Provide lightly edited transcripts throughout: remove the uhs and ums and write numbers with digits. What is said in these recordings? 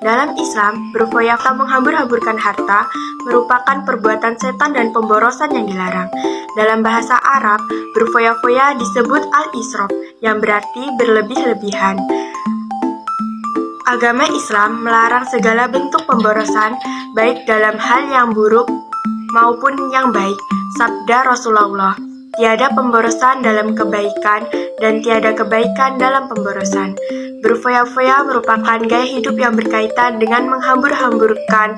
Dalam Islam, berfoya-foya menghambur-hamburkan harta merupakan perbuatan setan dan pemborosan yang dilarang. Dalam bahasa Arab, berfoya-foya disebut al-israf, yang berarti berlebih-lebihan. Agama Islam melarang segala bentuk pemborosan, baik dalam hal yang buruk maupun yang baik. Sabda Rasulullah, tiada pemborosan dalam kebaikan dan tiada kebaikan dalam pemborosan. Berfoya-foya merupakan gaya hidup yang berkaitan dengan menghambur-hamburkan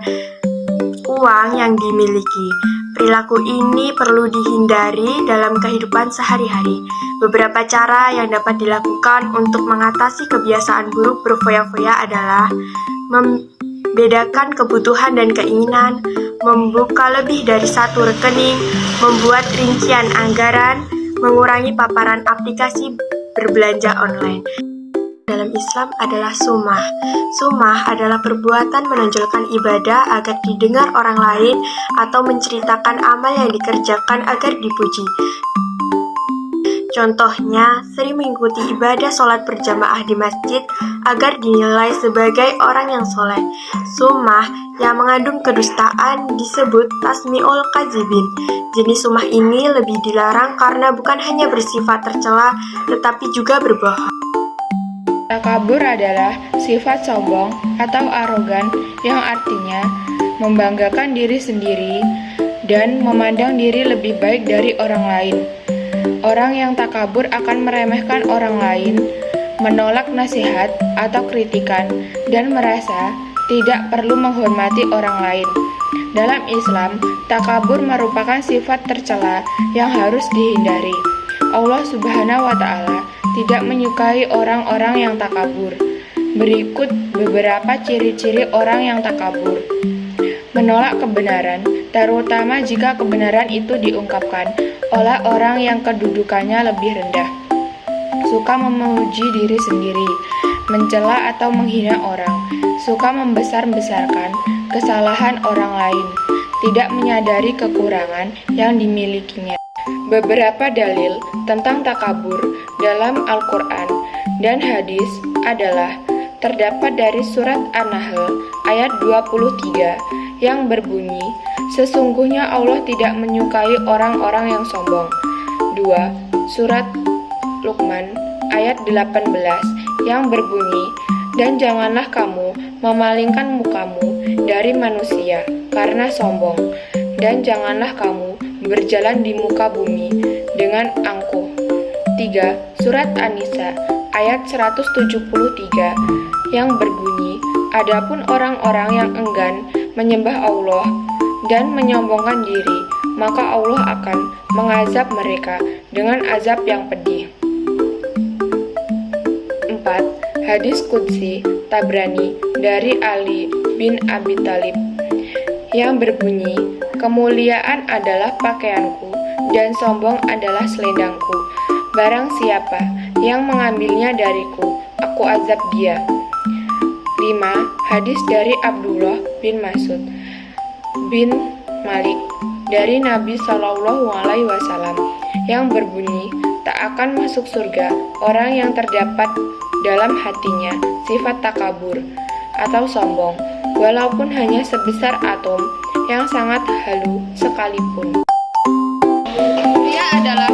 uang yang dimiliki. Perilaku ini perlu dihindari dalam kehidupan sehari-hari. Beberapa cara yang dapat dilakukan untuk mengatasi kebiasaan buruk berfoya-foya adalah membedakan kebutuhan dan keinginan, membuka lebih dari satu rekening, membuat rincian anggaran, mengurangi paparan aplikasi berbelanja online. Dalam Islam adalah sumah. Sumah adalah perbuatan menonjolkan ibadah agar didengar orang lain atau menceritakan amal yang dikerjakan agar dipuji. Contohnya, sering mengikuti ibadah sholat berjamaah di masjid agar dinilai sebagai orang yang soleh. Sumah yang mengandung kedustaan disebut tasmi'ul kadzibin. Jenis sumah ini lebih dilarang karena bukan hanya bersifat tercela, tetapi juga berbohong. Takabur adalah sifat sombong atau arogan yang artinya membanggakan diri sendiri dan memandang diri lebih baik dari orang lain. Orang yang takabur akan meremehkan orang lain, menolak nasihat atau kritikan, dan merasa tidak perlu menghormati orang lain. Dalam Islam, takabur merupakan sifat tercela yang harus dihindari. Allah Subhanahu wa Ta'ala tidak menyukai orang-orang yang takabur. Berikut beberapa ciri-ciri orang yang takabur. Menolak kebenaran, terutama jika kebenaran itu diungkapkan oleh orang yang kedudukannya lebih rendah. Suka memuji diri sendiri, mencela atau menghina orang, suka membesar-besarkan kesalahan orang lain, tidak menyadari kekurangan yang dimilikinya. Beberapa dalil tentang takabur dalam Al-Quran dan hadis adalah terdapat dari surat An-Nahl ayat 23 yang berbunyi, sesungguhnya Allah tidak menyukai orang-orang yang sombong. 2. Surat Luqman ayat 18 yang berbunyi, dan janganlah kamu memalingkan mukamu dari manusia karena sombong, dan janganlah kamu berjalan di muka bumi dengan angkuh. 3. Surat An-Nisa ayat 173 yang berbunyi, adapun orang-orang yang enggan menyembah Allah dan menyombongkan diri, maka Allah akan mengazab mereka dengan azab yang pedih. 4. Hadis Qudsi Tabrani dari Ali bin Abi Thalib yang berbunyi, kemuliaan adalah pakaianku dan sombong adalah selendangku. Barang siapa yang mengambilnya dariku, aku azab dia. 5. Hadis dari Abdullah bin Mas'ud bin Malik dari Nabi Shallallahu Alaihi Wasallam yang berbunyi, tak akan masuk surga orang yang terdapat dalam hatinya sifat takabur atau sombong, walaupun hanya sebesar atom yang sangat halu sekalipun. Dia adalah